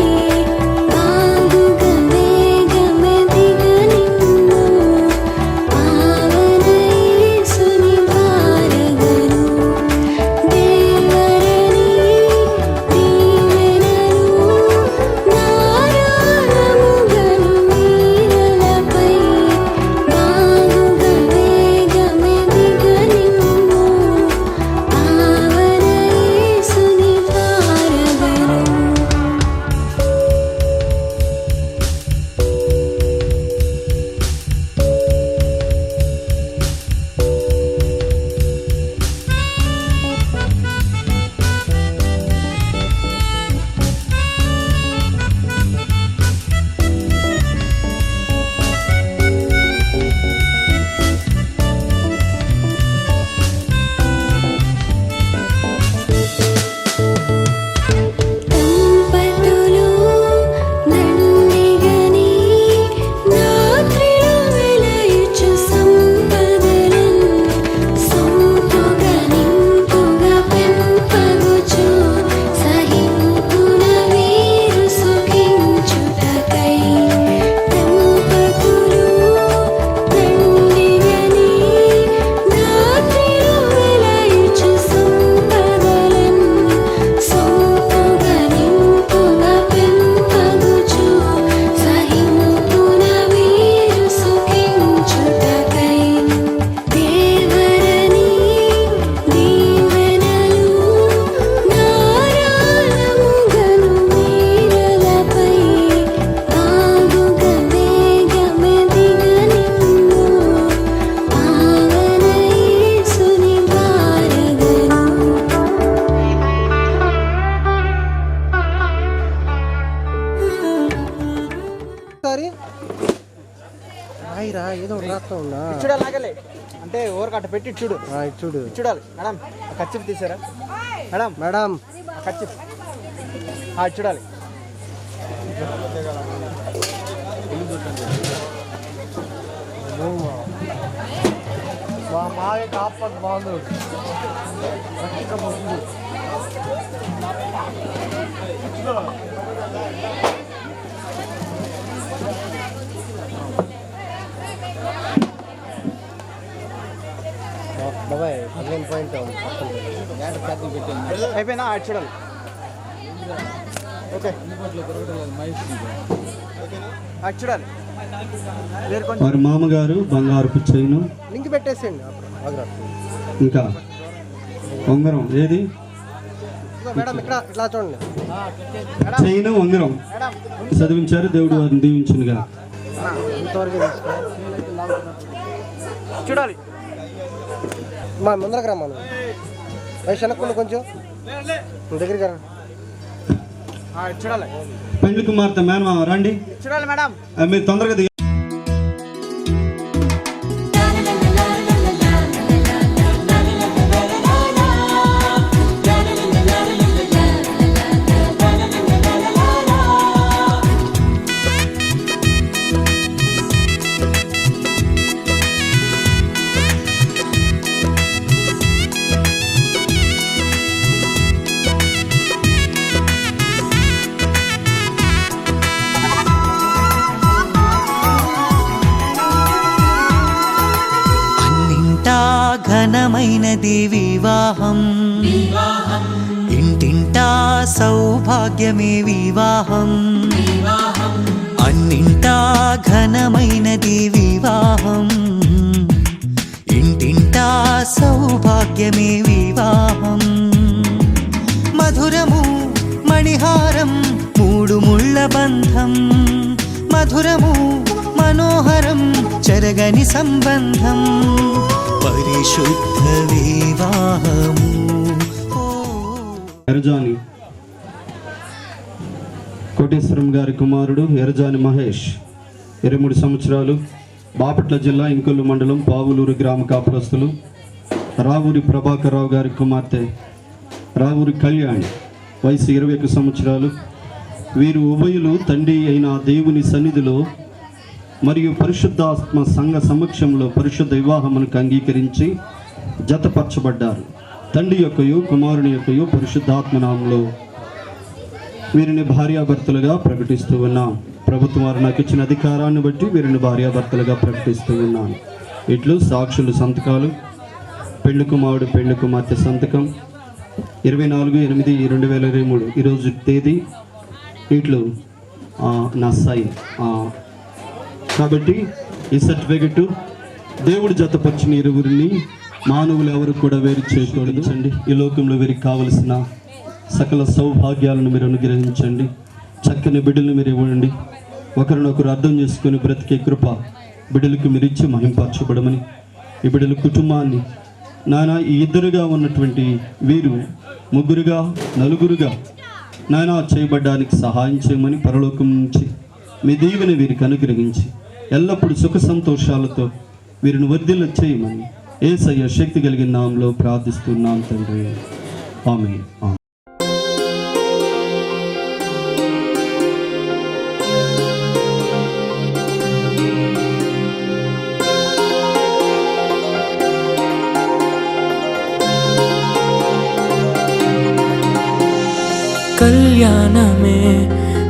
బాగుగా వేగమె దిగనిమ్ము. పావన యేసుని భారగను. దేవరని దీవెనలు నారాలముగను వీరలపై బాగుగా వేగమె దిగనిమ్ము. పావన యేసుని భారగను. దంపతులు దండిగని రాత్రిలో వెలయుచు సంపదలన్ సొంపుగా నింపుగా పెంపగుచు సహింపున వీరు సుఖించుటకై. దంపతులు దండిగని రాత్రిలో వెలయుచు సంపదలన్ సొంపుగా నింపుగా పెంపగుచు సహింపున వీరు సుఖించుటకై. దేవరని దీవెనలు నారాలముగను వీరలపై బాగుగా వేగమె దిగనిమ్ము. పావన యేసుని భారగను. సారీ రాయిరా ఏదో ఒకటి రాస్తా ఉన్నా చూడాలి నాగలే అంటే ఓవర్ కట్ట పెట్టి చూడు చూడు చూడాలి మేడం ఆ కచ్చిప్ తీసారా మేడం మేడం ఆ కచ్చిప్ చూడాలి మా కాపర్ బాగుంది బాబాయ్ 15 పాయింట్ అయిపోయినా చూడాలి ఓకే చూడాలి వారి మామగారు బంగారు చైను, లింక్ పెట్టేసేయండి ఇంకా ఉంగరం ఏది మేడం ఇక్కడ ఇట్లా చూడండి చైను ఉంగరం చదివించారు. దేవుడు వారిని దీవించునుగా. ఇంతవరకు తీసుకో. చూడాలి. మా ముందరకు రమ్మా వెనక్కుండా కొంచెం దగ్గరికి రా. చూడాలి. పెండ్లి కుమార్తె మేనమామ రండి. చూడాలి మేడం. మీరు తొందరగా దిగ. ఘనమైనది వివాహం, ఇంటింటా సౌభాగ్యమే వివాహం. అన్నింటా ఘనమైనది వివాహం, ఇంటింటా సౌభాగ్యమే వివాహం. మధురము మణిహారం మూడు ముళ్ళ బంధం, మధురము మనోహరం చెరగని సంబంధం, పరిశుద్ధ వివాహము. ఎర్జాని కోటేశ్వరం గారి కుమారుడు ఎర్జాని మహేష్ 23 సంవత్సరాలు, బాపట్ల జిల్లా ఇంకొల్లు మండలం పావులూరు గ్రామ కాపురస్తులు. రావూరి ప్రభాకర్ రావు గారి కుమార్తె రావూరి కళ్యాణ్, వయసు 21 సంవత్సరాలు. వీరు ఉభయులు తండ్రి అయిన దేవుని సన్నిధిలో మరియు పరిశుద్ధాత్మ సంఘ సమక్షంలో పరిశుద్ధ వివాహమునకు అంగీకరించి జతపరచబడ్డారు. తండ్రి యొక్కయు కుమారుని యొక్కయు పరిశుద్ధాత్మ నామములో వీరిని భార్యాభర్తలుగా ప్రకటిస్తూ ఉన్నాం. ప్రభుత్వం వారు నాకు ఇచ్చిన అధికారాన్ని బట్టి వీరిని భార్యాభర్తలుగా ప్రకటిస్తూ ఉన్నాను. ఇట్లు సాక్షులు సంతకాలు. పెళ్లి కుమారుడు పెళ్లి కుమార్తె సంతకం 24/8/2023 ఈరోజు తేదీ. ఇట్లు నా సైన్. కాబట్టి ఈ సర్టిఫికెట్ దేవుడు జతపరిచిన ఇరువురిని మానవులు ఎవరు కూడా వేరు చేయకూడదు. ఈ లోకంలో వీరికి కావలసిన సకల సౌభాగ్యాలను మీరు అనుగ్రహించండి. చక్కని బిడ్డలను మీరు ఇవ్వండి. ఒకరినొకరు అర్థం చేసుకొని బ్రతికే కృప బిడ్డలకు మీరు ఇచ్చి మహింపరచబడమని, ఈ బిడ్డల కుటుంబాన్ని నాయన ఈ ఇద్దరుగా ఉన్నటువంటి వీరు ముగ్గురుగా నలుగురుగా నాయన చేయబడ్డానికి సహాయం చేయమని పరలోకం నుంచి మీ దీవెన వీరికి అనుగ్రహించి ఎల్లప్పుడూ సుఖ సంతోషాలతో వీరిని వర్ధిల్ల చేయమని యేసయ్య శక్తి కలిగిన నామములో ప్రార్థిస్తున్నాం తండ్రి. ఆమేన్. కళ్యాణమే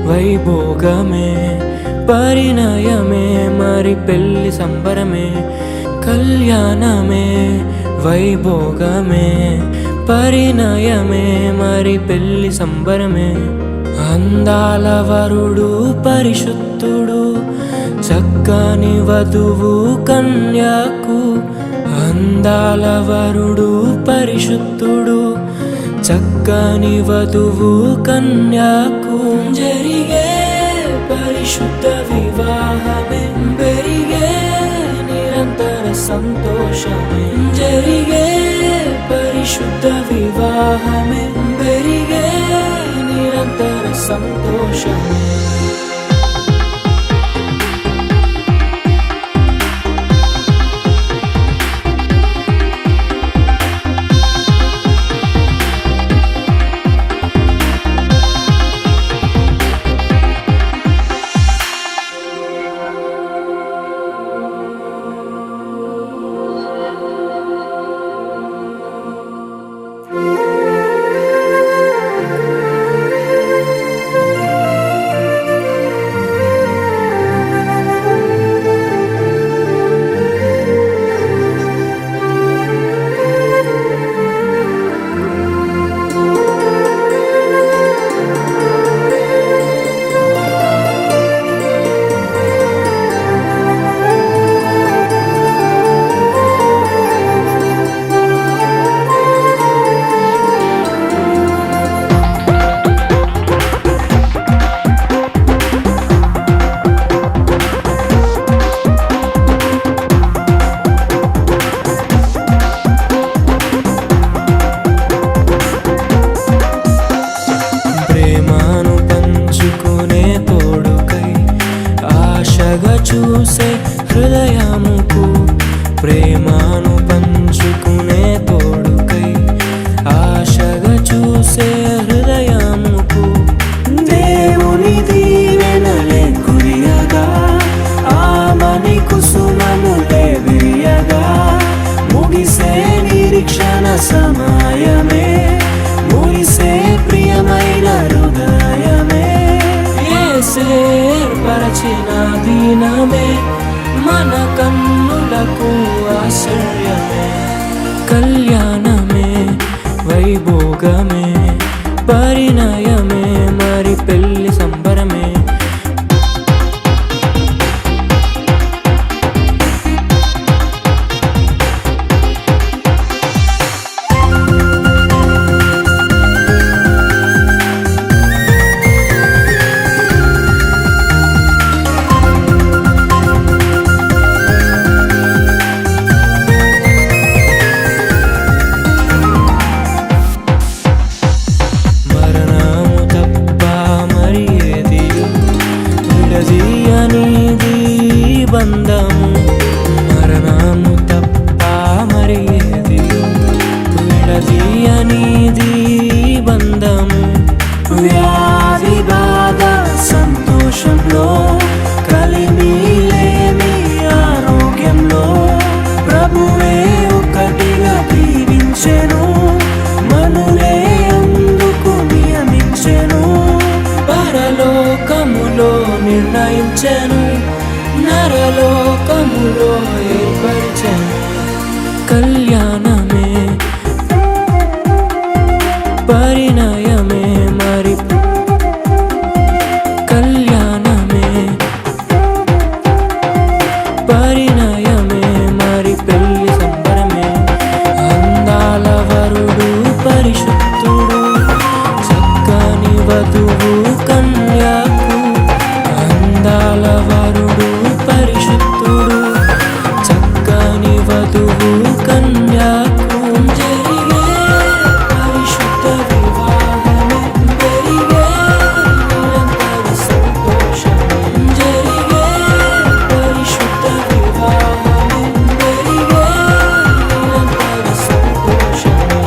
వైభోగమే పరిణయమే మరి పెళ్లి సంబరమే. కళ్యాణమే వైభోగమే పరిణయమే మరి పెళ్లి సంబరమే. అందాల వరుడు పరిశుద్ధుడు చక్కని వధువు కన్యకు. అందాల వరుడు పరిశుద్ధుడు చక్కని వధువు కన్యకు. జరిగే పరిశుద్ధ వివాహమే పెరిగే నిరంతర సంతోషమే. జరిగే పరిశుద్ధ వివాహమే పెరిగే నిరంతర సంతోషమే. చూసే హృదయముకు ప్రేమను పంచుకునే తోడుకై ఆశగా చూసే హృదయముకు దేవుని దీవెనలే కురియగా ఆమని కుసుమములే విరియగా ముగిసే నిరీక్షణ సమయమే ముగిసే ప్రియమైన హృదయమే యేసే ఏర్పరచిన దీనమే మన కన్నులకు ఆశ్చర్యమే కళ్యాణమే వైభోగమే పరిణయమే మరి పెళ్లి సంబరమే మరణము తప్ప మరి ఏది విడదీయనిది బంధము మరణము తప్ప మరి ఏది విడదీయనిది బంధము వ్యాధి బాధ సంతోషంలో కలిమిలేని ఆరోగ్యంలో ప్రభువే ఒకటిగా దీవించెను మనులే అందుకు నియమించెను పరలోకములో నిర్ణయించెను నరలోకములో ఏర్పరిచెను కళ్యాణమే పరిణయమే మరి కళ్యాణమే పరిణయమే మరి పెళ్లి సంబరమే అందాల వరుడు పరిశుద్ధుడు చక్కని వధువు కన్యకు అందాల వరుడు పరిశుద్ధుడు చక్కని వధువు కన్యకు జరిగే పరిశుద్ధ వివాహమే జరిగే నిరంతర సంతోషమే జరిగే పరిశుద్ధ వివాహమే జరిగే నిరంతర సంతోషమే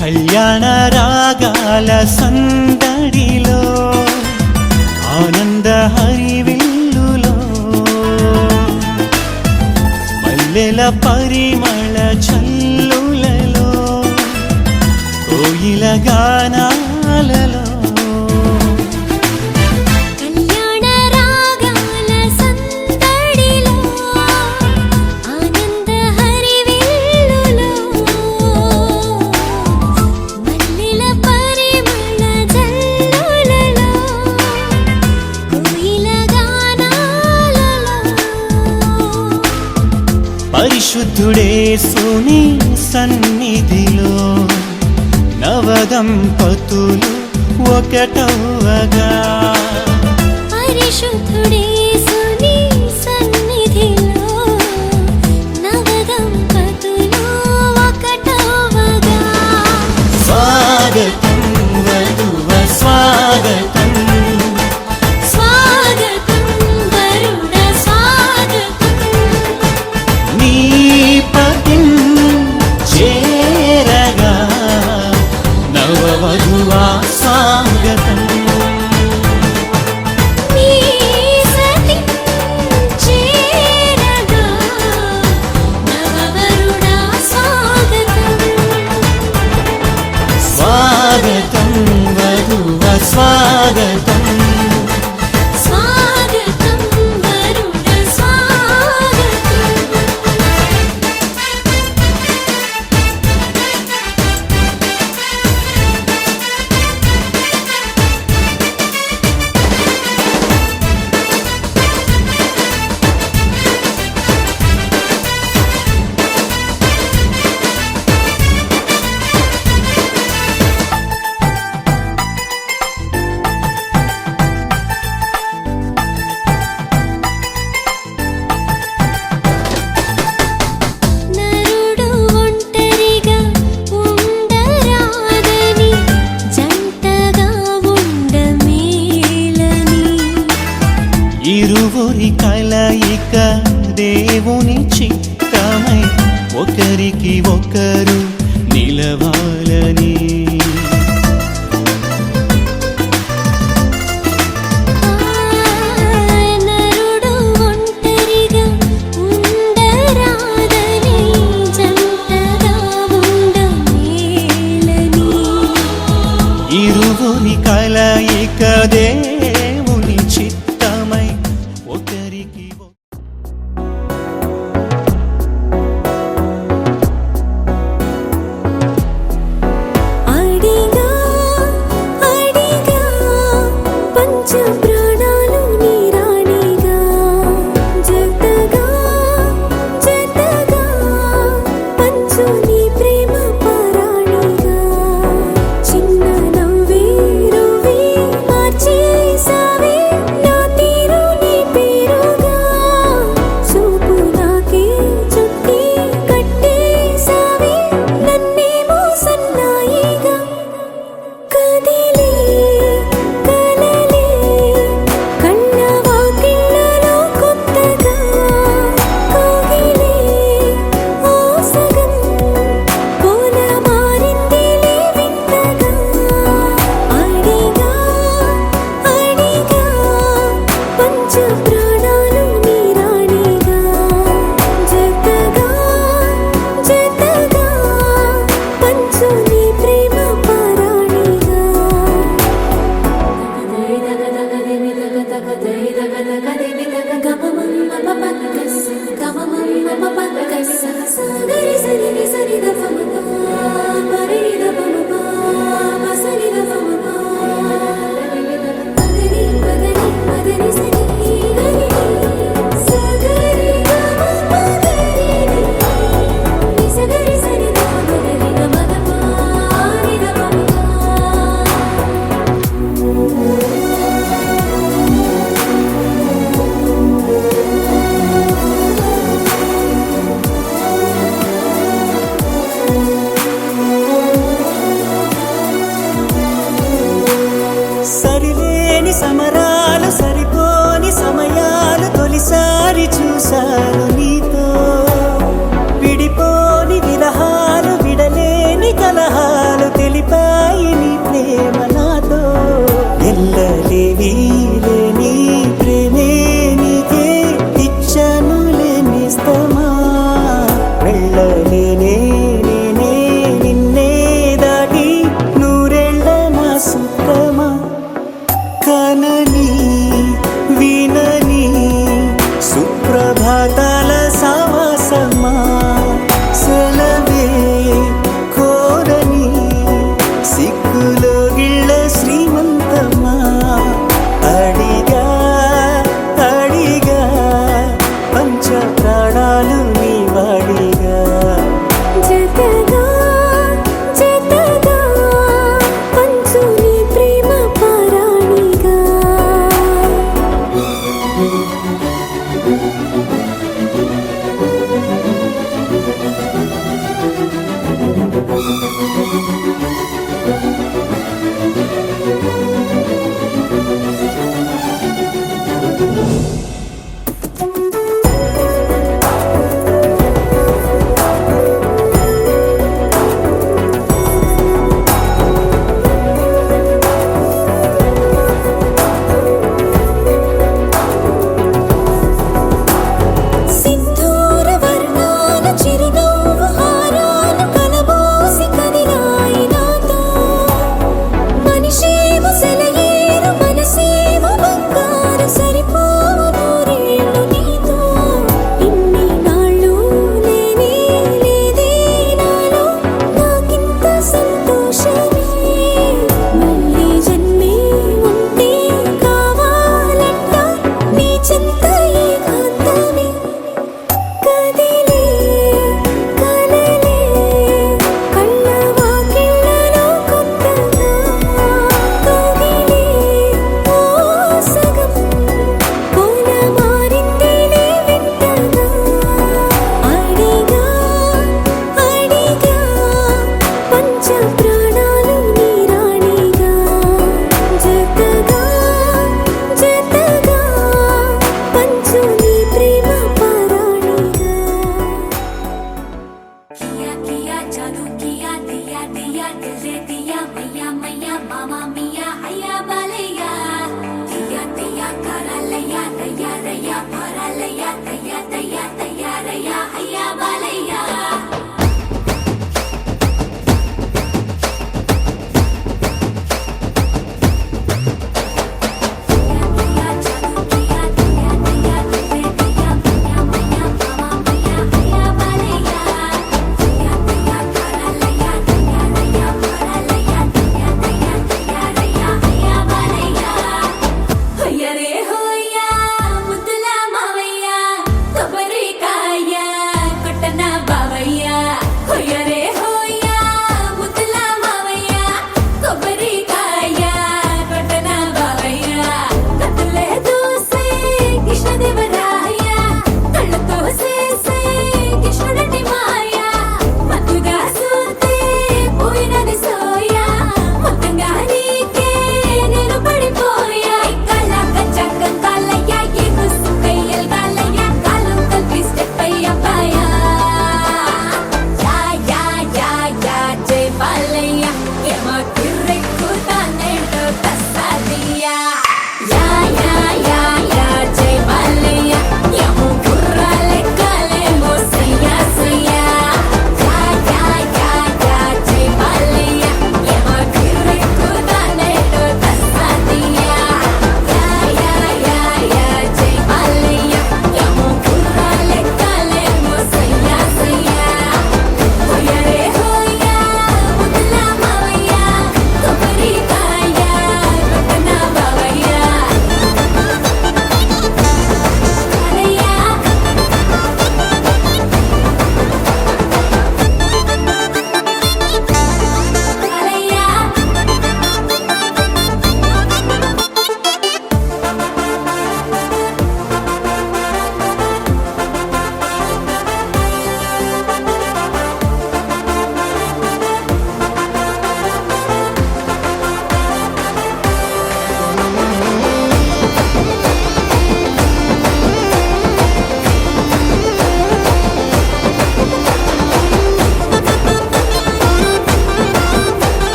కళ్యాణ రాగాల సందడిలో ఆనంద హరివిల్లులో మల్లెల పరిమళ చల్లులలో కోయిల గానాలలో కళ్యాణ రాగాల సందడిలో ఆనంద హరివిల్లులో మల్లెల పరిమళ జల్లులలో కోయిల గానాలలో పరిశుద్ధుడే సుని సన్నిధిలో నవదంపతులు ఒకటవగా పరిశుద్ధుడే సుని సన్నిధిలో నవదంపతులు ఒకటవగా స్వాగతం వధువ స్వాగతం ఇరువురి కలయిక దేవుని చిత్తమై ఒకరికి ఒకరు నిలవాలని. నరుడు ఒంటరిగా ఉండరాదని జంటగా ఉండమేలని. ఇరువురి కలయిక దేవుని చిత్తమై ఒకరికి అడిగా అడిగా పంచ ప్రాణాలు నీరాణిగా జతగా జతగా పంచు నీ ప్రేమ పరాణిగా. చిన్న నవ్వే రువి మార్చేసావే నా తీరు నీ పేరుగా. చూపు నాకే చుట్టి కట్టేసావే నన్నేమో సన్నాయిగా. కదిలే కలలే కన్న వాకిళ్ళలో కొత్తగా కోగిలే ఆసగం కోల మారిందిలే వింతగా. అడిగా అడిగా పంచ ప్రాణాలు నీరాణిగా జతగా జతగా పంచు నీ ప్రేమ పరాణిగా. సగరి సరి సరి దఫ మపా పరి దఫ మపా మసరి దఫ మపా పదని పదని పదని సరి గరి సగరి గమ పగరి ని సగరి సరి దఫ గరి గమ దఫ ని దఫ మపా.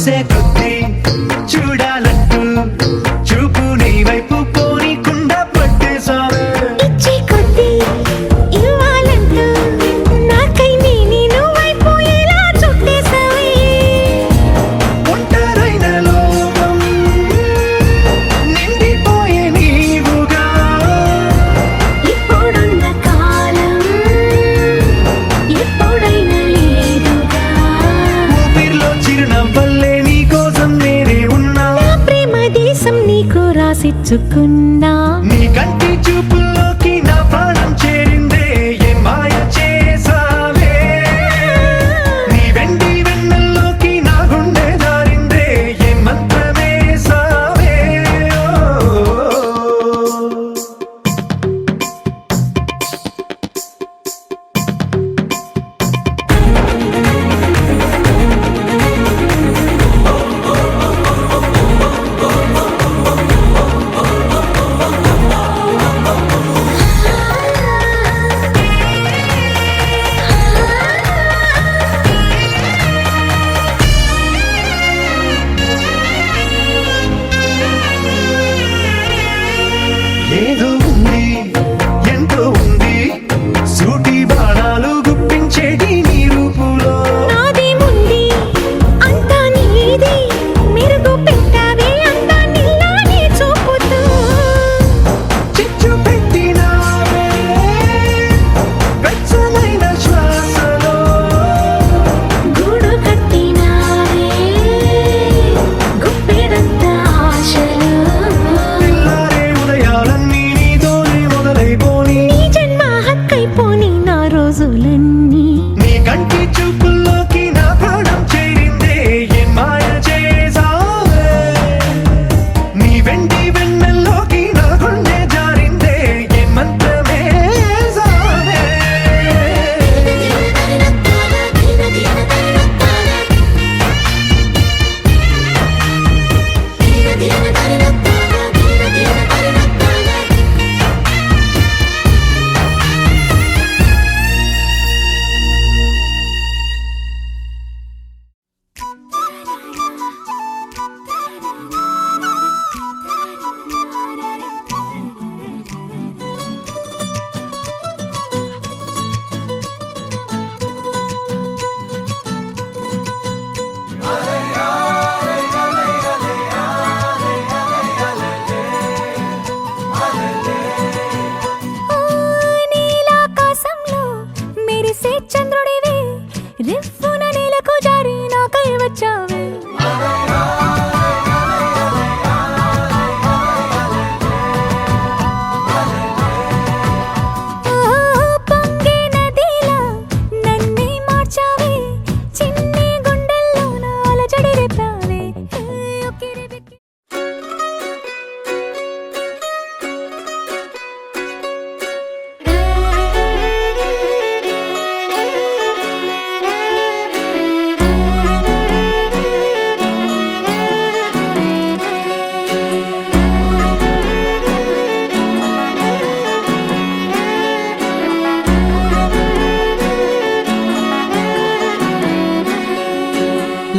చూసే కొద్ది చూడాలంటూ చూపు నీ వైపు పోనీకుండా పట్టేసావే ఇచ్చే కొద్ది ఇవ్వాలంటూ నాకై నేను అయిపోయేలా చుట్టేసావే ఒంటరైన లోకం నిండిపోయే నీవుగా ఇప్పుడున్న కాలం ఎప్పుడైనా లేదుగా ఊపిరిలో చిరునవ్వల్లే నీ కోసం నేనే ఉన్నా నా ప్రేమ దేశం నీకు రాసిచ్చుకున్నా నీ కంటి చూపుల్లోకి నా ప్రాణం చేరిందే ఏ మాయ చేసావే నీ వెండి వెన్నెల్లోకి నా గుండె జారిందే ఏ మంత్రమేసావే ఏదో ఉంది ఎంతో ఉంది సూటి బాణాలు గుప్పించేటి నీ రూపులో నాది ముంది అంతా నీది మెరుగు పెట్టావే అంతా నిల్లానే చూపుతూ చిచ్చు పెట్టినావే వెచ్చనైన శ్వాసలో గూడు కట్టినావే గుప్పెడంత ఆశలు తెల్లారే ఉదయాలన్నీ నీతోనే మొదలైపోని నీ జన్మ హక్కైపోని నా రోజులన్నీ నీ కంటి చూపుల్లోకి నా ప్రాణం చేరిందే ఏ మాయ చేసావే నీ వెండి వెన్నెల్లోకి నా గుండె జారిందే ఏ మంత్రమేసావే నీలాకాశంలో మెరిసే చంద్రుడివే రివ్వున నేలకు జారి నాకై వచ్చావే పొంగే నదిలా నన్నే మార్చావే చిన్ని గుండెల్లో నా అలజడి రేపావే ఒక్కిరి బిక్కి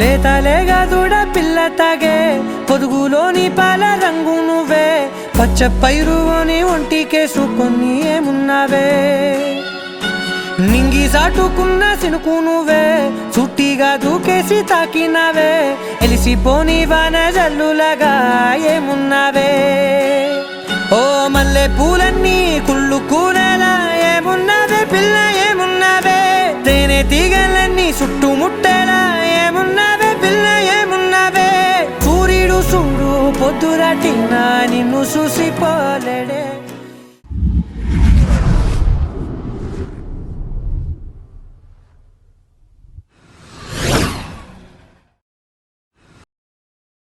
లేతలేగా దూడ పిల్ల తాగే పొదుగులోని పాల రంగు నువ్వే పచ్చ పైరుని ఒంటికేసుకొని ఏమున్నావే నింగి సాటుకున్న సినుకు నువ్వే చుట్టిగా దూకేసి తాకినావే ఎలిసిపోని వాన జల్లులగా ఏమున్నావే ఓ మల్లె పూలన్నీ కుళ్ళు కూరలా ఏమున్నావే పిల్ల ఏమున్నావే తేనె తీగలన్నీ చుట్టుముట్టేలా ఏమున్నావే పిల్ల ఏమున్నావే సూర్యుడు చూడు పొద్దురాటినా నిన్ను చూసిపోలేడే